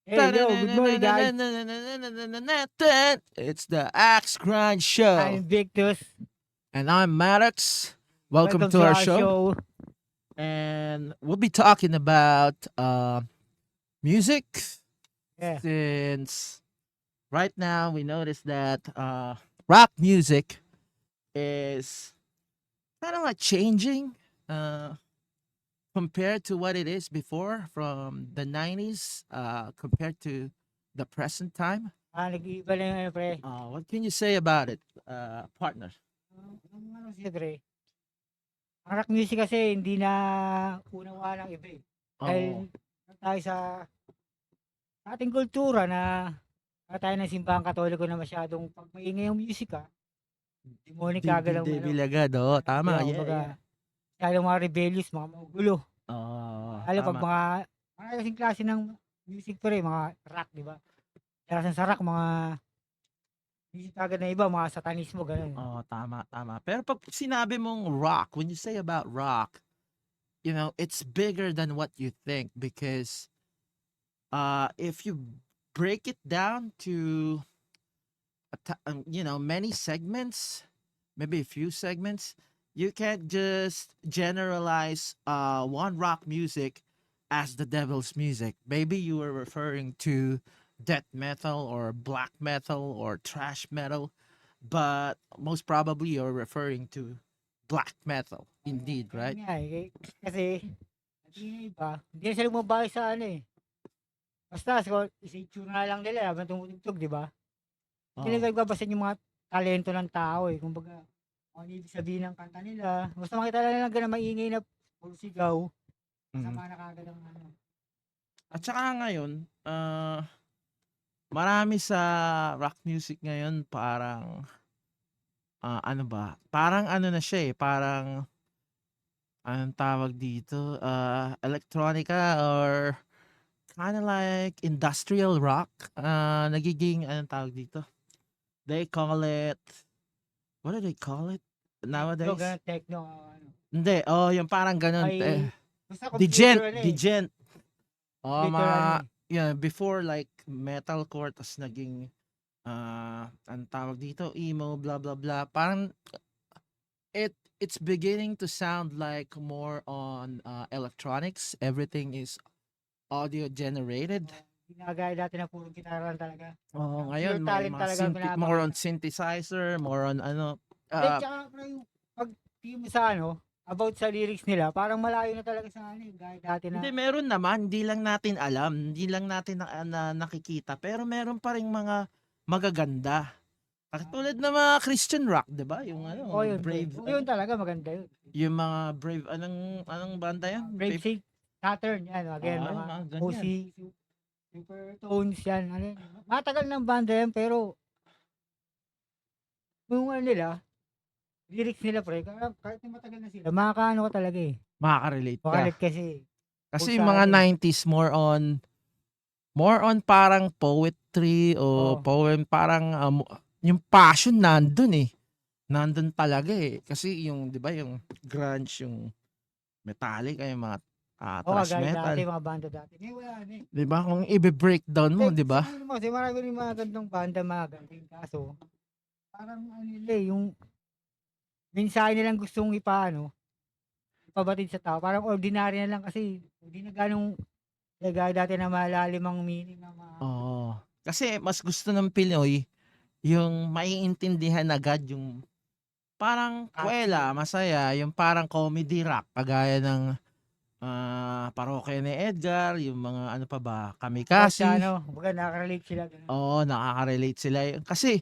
Hey, yo, good morning, guys. It's the Axe Grind Show. I'm Victus. And I'm Maddox. Welcome Welcome to to our our show. show. And we'll be talking about music Yeah, since right now we noticed that rock music is kind of like changing compared to what it is before from the 90s compared to the present time. nag-iiba na yung ano, pre. What can you say about it, partner? Ang ano siya, pre. Ang rock music kasi hindi na unawaan ng iba eh. Dahil Oo. tayo sa ating kultura na tayo ng simbahan katoliko na masyadong pag maingay yung music demonic agad ang ano. Devil agad, oo. Di Tama, ba, yeah, kumbaga, yeah. masyadong mga rebellious, mga magugulo. Oo, Lalo pag tama. mga kasing klase ng music pre, mga rock, di ba? Kaya sa rock, mga music agad na iba, mga satanismo, ganun. Oo, tama, tama. Pero pag sinabi mong rock, when you say about rock, it's bigger than what you think because if you break it down to many segments, maybe a few segments, you can't just generalize one rock music as the devil's music. Maybe you were referring to death metal or black metal or trash metal, but most probably you're referring to black metal. Indeed, Kaya right? nga kasi yung iba, hindi na sila bumabalik sa ano eh. Basta isa-itsura lang nila habang tumutugtog, di ba? Hindi Oh. nila nagbabasa yung mga talento ng tao eh. Kumbaga, kung ano ibig sabihin ng kanta nila. Basta makita lang nila ganun maingay na puro sigaw. Mhm. Sama na kagad ang ano. At saka ngayon, marami sa rock music ngayon parang ano ba? Parang ano na siya eh, parang anong tawag dito? Electronica or kind of like industrial rock. Nagiging anong tawag dito? They call it, what do they call it Techno, nowadays? ganun, techno, ano. Hindi, yung parang ganun. Ay, basta computer Degent, ano eh. degent. Computer ano eh. Before like metalcore, tas naging, anong tawag dito? Emo, blah, blah, blah. Parang, it's beginning to sound like more on electronics. Everything is audio generated. Ginagaya dati na puro gitara lang talaga. Oh, Pure ngayon may talent mga talaga ang more on pinapakita. synthesizer, more on ano. Hindi, tsaka yung pag tingin mo sa ano, about sa lyrics nila, parang malayo na talaga sa ano, gaya dati Hindi, na, meron naman, hindi lang natin alam, hindi lang natin nakikita, pero meron pa ring mga magaganda. Katulad ng mga Christian rock, 'di ba? Yung oh ano, yun, pre. Brave, Yun talaga, maganda yun. yung mga Brave, anong banda 'yan? Brave Saint Saturn, yan, again, Yung mga mga OC, ganyan. Super Tones, yan, ano yun. Matagal ng banda yan, pero, yung ano nila, lyrics nila, pre, kahit na matagal na sila, makakaano ka talaga eh. Makaka-relate ka. Makalit kasi, kung Kasi yung sa mga ano eh. 90s more on parang poetry o Oh, poem, parang yung passion nandun eh. Nandun talaga eh. Kasi yung, 'di ba, yung grunge, yung Metallica, yung mga thrash kagaya dati, metal. mga banda dati. Ngayon wala na eh. 'Di ba? Kung i-breakdown mo, 'di Sa ba? tingin mo kasi marami rin mga gandang banda, mga gandang kaso, parang ano nila eh, yung mensahe nilang gustong ipabatid sa tao. Parang ordinary na lang kasi hindi na ganong gaya dati na malalim ang meaning ng mga Oo. Kasi mas gusto ng Pinoy yung maiintindihan agad, yung parang catchy. kwela, masaya, yung parang comedy rock kagaya ng Parokya ni Edgar, yung mga ano pa ba, About sa Kamikasi. ano, kumbaga nakaka-relate sila ganun. Oo, nakaka-relate sila. Kasi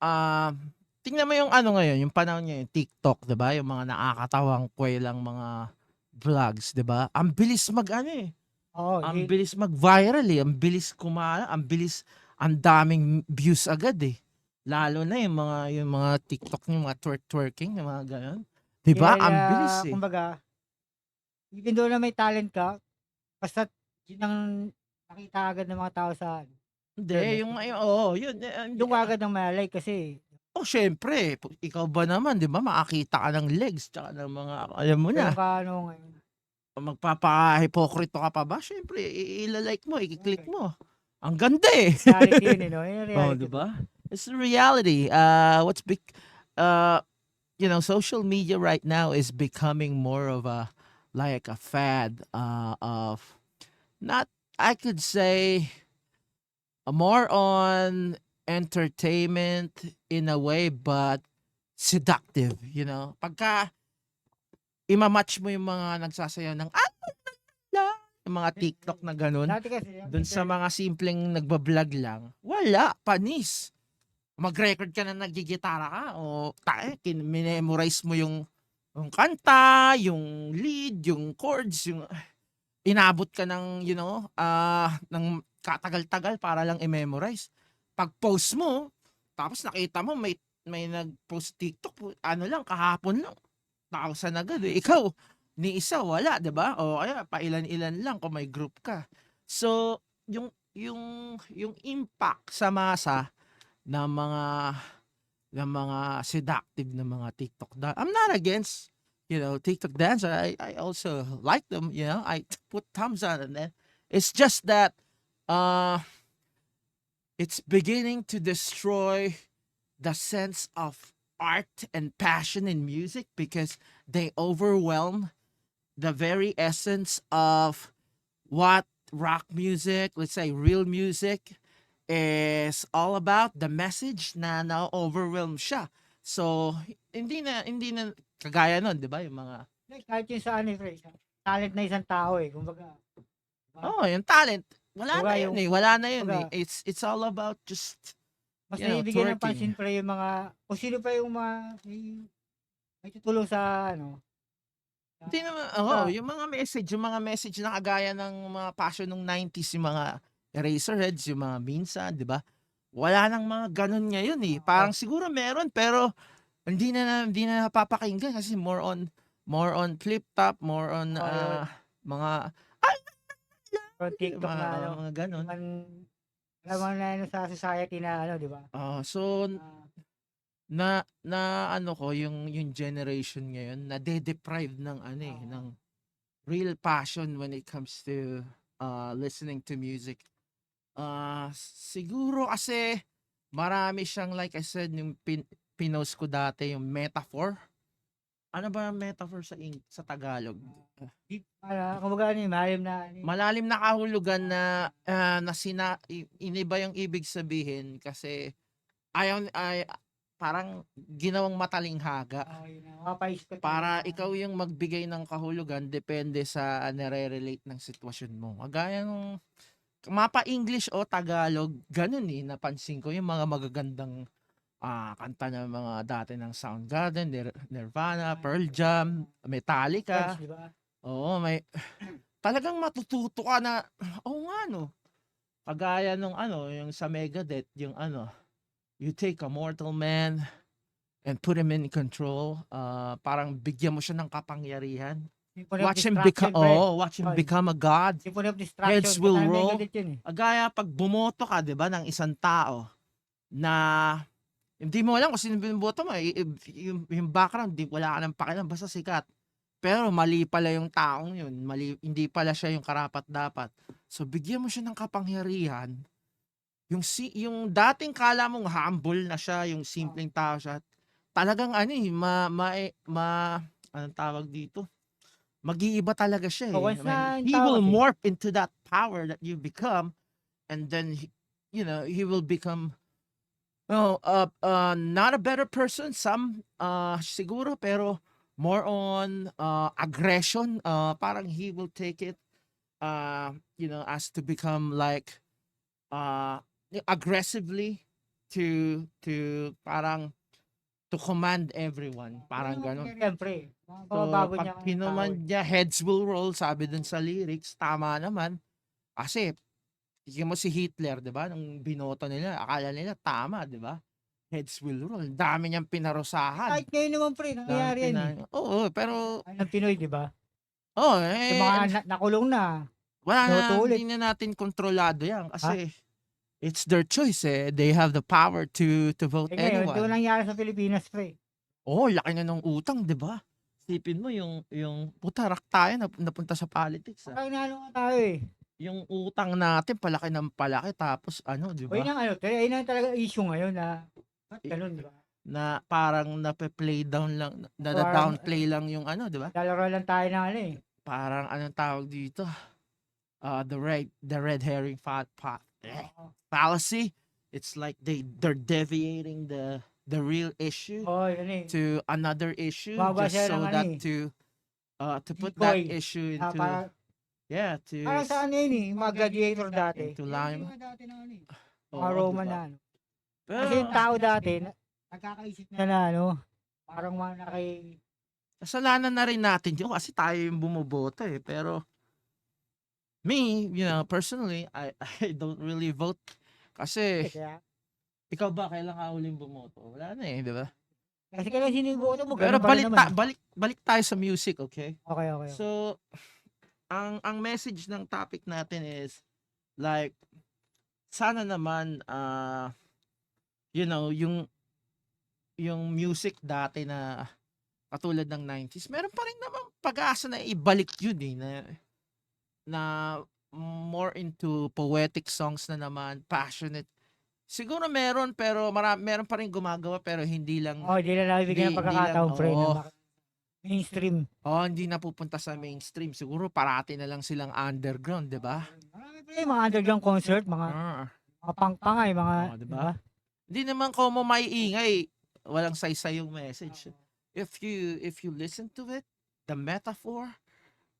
ah tingnan mo yung ano ngayon, yung panahon ngayon, TikTok, 'di ba? Yung mga nakakatawang kwelang mga vlogs, 'di ba? Ang bilis mag-ano eh. Oo, Ang di bilis mag-viral eh. Ang bilis ang bilis, ang daming views agad eh. Lalo na yung mga TikTok, yung mga twerking, yung mga gano'n. 'Di ba? dahil, Ang bilis eh. kumbaga, even though na may talent ka, basta't yun ang nakita agad ng mga tao sa Hindi, internet. yung oo, yun, Dun ka agad ng ma-like kasi siyempre, ikaw ba naman, 'di ba, makakita ka ng legs tsaka ng mga alam mo ganun na. ka ano ngayon. Magpapa-hipokrito ka pa ba? Siyempre, ila-like mo, Okay. iki-click mo. Ang ganda eh. Reality yun, eh, 'no? Yun yung Oh, reality, 'di bro. ba? It's the reality. Uh, social media right now is becoming more of a like a fad of not I could say more on entertainment in a way but seductive, you know. Pagka ima-match mo yung mga nagsasayaw ng la, yung mga TikTok na ganun, Dati kasi yung dun sa mga simpleng nagba-vlog lang, wala, panis. Mag-record ka na naggigitara ka o minemorize mo yung kanta, yung lead, yung chords, yung inabot ka ng, ng katagal-tagal para lang i-memorize. Pag-post mo, tapos nakita mo may nag-post TikTok, ano lang, kahapon lang, 1,000 agad eh. Ikaw, ni isa wala, 'di ba? O kaya pailan-ilan lang kung may group ka. So, yung impact sa masa ng mga seductive na mga TikTok I'm not against, TikTok dancer. I also like them, I put thumbs on it. And it's just that uh it's beginning to destroy the sense of art and passion in music because they overwhelm the very essence of what rock music, let's say real music, is all about. The message na overwhelm siya. So, hindi na kagaya nun, 'di ba? Yung mga like, kahit yung sa ano, pre, sa talent na isang tao, eh, kumbaga, 'di ba? yung talent, wala Kumbaga na yun yung eh. Wala na yun eh. kumbaga, It's all about just, mas nabibigyan ng twerking. pansin, pre, yung mga kung sino pa yung may tutulong sa ano, sa Hindi naman, kumbaga, yung mga message na kagaya ng mga passion nung 90s, yung mga Eraserheads, yung mga Minsan, 'di ba? Wala nang mga ganun ngayon eh. oo, Parang siguro meron pero hindi na napapakinggan kasi more on flip top, more on oo, yun. mga ay From TikTok mga na ano, mga hindi gano'n. man alam na ano sa society na ano, 'di ba? So Ah, na ano ko yung generation ngayon nade-deprive ng ano eh, oo, ng real passion when it comes to listening to music. Siguro kasi marami siyang like I said yung pinost ko dati yung metaphor. Ano ba ang metaphor sa Tagalog? deep kumbaga ano, eh, malalim na ano, eh, Malalim na kahulugan ah, na iniba yung ibig sabihin kasi ay parang ginawang matalinghaga oo, yun na, mapapaisip ka tuloy para na ano, ikaw yung magbigay ng kahulugan depende sa nare-relate ng sitwasyon mo. Kagaya nung mapa-English o Tagalog, ganun eh, napansin ko yung mga magagandang kanta ng mga dati ng Soundgarden, Nirvana, Pearl Jam, Grunge, Metallica. 'di ba? Oo, talagang matututo ka na, oo nga 'no. Kagaya nung ano, yung sa Megadeth, yung ano, "You take a mortal man and put him in control." Parang bigyan mo siya ng kapangyarihan. Symphony of Destruction, pre. Watch him Yun, become a god. Symphony of Heads Destruction, will kanta ng roll. Megadeth yun, eh. Kagaya 'pag bumoto ka 'di ba ng isang tao na hindi mo alam kung sino binoboto mo, yung background wala ka ng pakialam basta sikat. Pero mali pala yung taong yun, hindi pala siya yung karapat-dapat. So bigyan mo siya ng kapangyarihan, yung dating akala mong humble na siya, yung Oo. simpleng tao siya, talagang ano, eh, anong tawag dito, mag-iiba talaga siya, Oh, eh. I once mean, na yung he tao will kasi, morph into that power that you become and then he will become, not a better person, siguro, pero more on aggression. Parang he will take it, as to become like aggressively to parang to command everyone. yun Parang yung ganun. makapangyarihan, pre. So, Mapapabago pag niya ang tao, kinuman eh. niya, heads will roll, sabi dun sa lyrics, tama naman. Kasi, tignan mo si Hitler, 'di ba? Nung binoto nila, akala nila tama, 'di ba? Heads will roll. Ang dami niyang Eh, pinarusahan. kahit ngayon naman, pre, Dami nangyayari yan, eh. oo, pero Ang Pinoy, 'di ba? oo, Yung mga nakulong na, wala na, binoto ulit. hindi na natin kontrolado 'yan Ha? kasi it's their choice, eh. They have the power to vote Eh, ngayon, ito anyone. nangyari sa Pilipinas, pre. Oo, laki na ng utang, 'di ba? Isipin mo yung puta rak tayo napunta sa politics, ah. Parang inaano nga tayo, eh. yung utang natin palaki ng palaki tapos ano, 'di O yun ba? ang ano, yun ang talagang issue ngayon na ba't I gano'n, 'di ba? na parang nape-play down lang, Parang nada-downplay lang yung ano, 'di ba? naglalaro lang tayo ng ano, eh, Parang anong tawag dito, the red herring oo. fallacy. It's like they're deviating the real issue Oo, yun, eh, to another issue gumagawa just sila ng so ano, that eh, to put that decoy issue na into, yeah, parang sa ano yun, eh, yung mga gladiator dati. into Yun yung lime. mga dati na ano, eh, mga Oo, 'di Roman ba? na ano. Kasi Pero yung tao dati nagkakaisip na ano, parang mga kasalanan na rin natin yun kasi tayo yung bumoboto, eh. Pero me, personally, I don't really vote kasi kaya ikaw ba kailan ka huling bumoto? Wala na, eh, 'di ba? kasi kailan siniboto mo Pero gano'n pa rin naman, eh. balik tayo sa music, okay? Okey, okey, okey. So, ang message ng topic natin is like sana naman yung music dati na katulad ng 90s, meron pa rin naman pag-asa na ibalik yun, eh, na more into poetic songs na naman, passionate. Siguro meron pero meron pa rin gumagawa pero hindi lang Oo, hindi na nabibigyan ng hindi lang pagkakataon pre na oo. mainstream. Hindi napupunta sa mainstream. Siguro parati na lang silang underground, 'di ba? Marami pre mga underground concert, Ah, mga pang-pangay, mga oo, 'di 'di ba? ba? Hindi naman ko mo maiingay, walang saysay yung message. Oo. If you listen to it, the metaphor,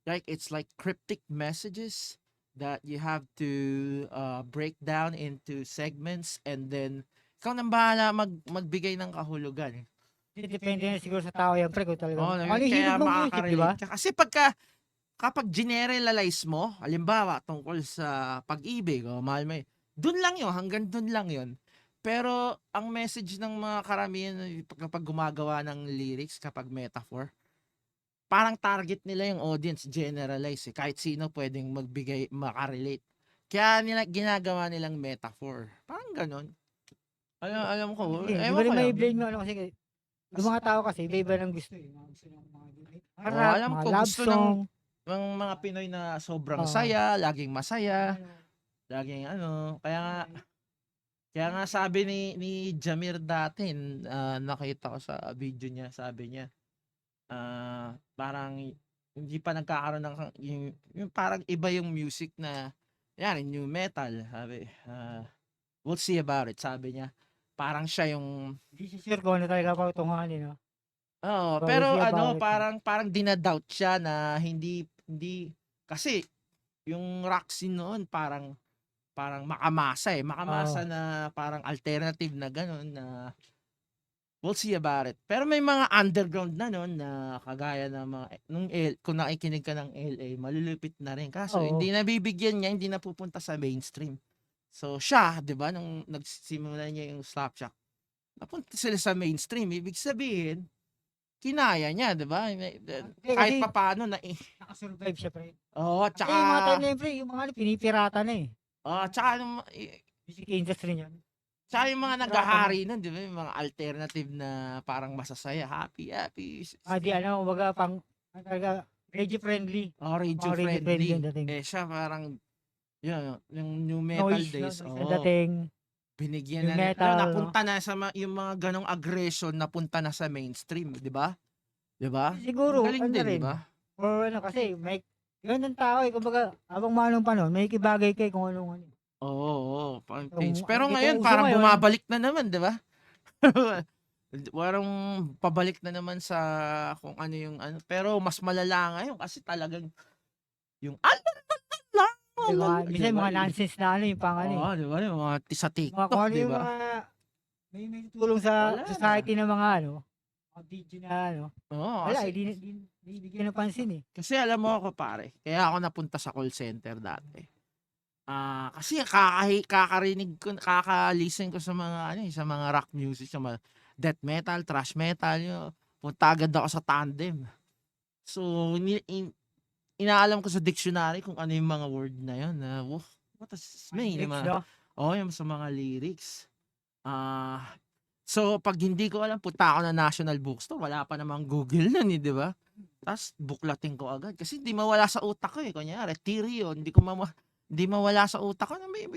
like it's like cryptic messages that you have to break down into segments and then ikaw nang bahala magbigay ng kahulugan. Depende na siguro sa tao yan pre kung Oo, talagang kung ano yung kaya hilig mong music 'di ba? makaka-relate ka. Kasi kapag generalize mo, halimbawa tungkol sa pag-ibig o mahal mo, dun lang yun, hanggang dun lang yun. Pero ang message ng mga karamihan kapag gumagawa ng lyrics, kapag metaphor, parang target nila yung audience, generalize, eh. Kahit sino pwedeng magbigay, makarelate. Kaya ginagawa nilang metaphor. Parang ganon. Alam ko, Hindi mo ewan ko rin lang. mai-blame yung ano kasi yung mga tao kasi iba-iba ng gusto, eh, mga gusto ng mga rap, Alam mga ko, love gusto song, ng mga Pinoy na sobrang oo. saya, laging masaya, Ano, laging ano, kaya nga sabi ni Jamir dati, nakita ko sa video niya, sabi niya, parang hindi pa nagkakaroon ng yung parang iba yung music na, yan, new metal, sabi, we'll see about it, sabi niya. Parang siya yung, hindi siya sure kung ano talaga patutunguhan, eh, 'no? oo, But we'll pero see about ano, it, no? parang dina-doubt siya na hindi, kasi yung rock scene noon parang makamasa, eh, Oo, makamasa na parang alternative na gano'n na we'll see about it. Pero may mga underground na nun na kagaya ng mga kung nakikinig ka ng LA, malulupit na rin kaso oo. hindi nabibigyan niya, hindi napupunta sa mainstream. So siya, 'di ba, nung nagsimula niya yung Slapshot, napunta sila sa mainstream, ibig sabihin kinaya niya, 'di ba? Hindi kasi Kahit papaano na naka-survive siya pre. oo, Kasi tsaka yung mga time na yun pre, yung mga ano pinipirata na, eh, tsaka music industry niyan. tsaka yung mga Pinipirata na. naghahari nun, 'di ba, yung mga alternative na parang masasaya, happy, happy, Di ano kumbaga ano talaga radio friendly, radio mga radio friendly friendly. yung dating. Eh, siya parang yun, yung new metal Noise 'no, days, noise ang oo, dating, binigyan new na nila ano, metal 'no. napunta na sa yung mga gano'ng aggression napunta na sa mainstream, 'di ba? 'Di ba? Ang Siguro galing ano din, 'di rin, ba? or ano kasi may gano'n ang tao, eh, kumbaga habang maanong panahon makikibagay ka, eh, kung anong ano, Oo, oo, parang change. yung Pero kung ngayon uso parang ngayon, bumabalik na naman, 'di ba? Parang pabalik na naman sa kung ano yung ano, pero mas malala ngayon kasi talagang yung lang, yung mga 'di minsan ba? mga nonsense na ano, yung pang ano, Oo, eh, 'di ba, yung mga sa yung mga kung TikTok, ano 'di yung ba? mga may tutulong sa Wala na. society ng mga ano, mga video na ano, Oo, wala, eh, kasi di bigyan ng pansin, eh. kasi alam mo ako pare, kaya ako napunta sa call center dati. Kasi kakarinig ko, kaka-listen ko sa mga ano, eh, sa mga rock music, sa mga death metal, thrash metal, punta agad ako sa Tandem. So, inaalam ko sa dictionary kung ano yung mga word na yun na, what does this Mga mean? Yung lyrics mga, 'no, yung sa mga lyrics. Ah, so 'pag hindi ko alam, punta ako ng National Bookstore, wala pa namang Google nun, eh, 'di ba? Ta's buklatin ko agad kasi hindi mawala sa utak ko, eh. Kunyari Tyrion, hindi ko Hindi mawala sa utak ko na may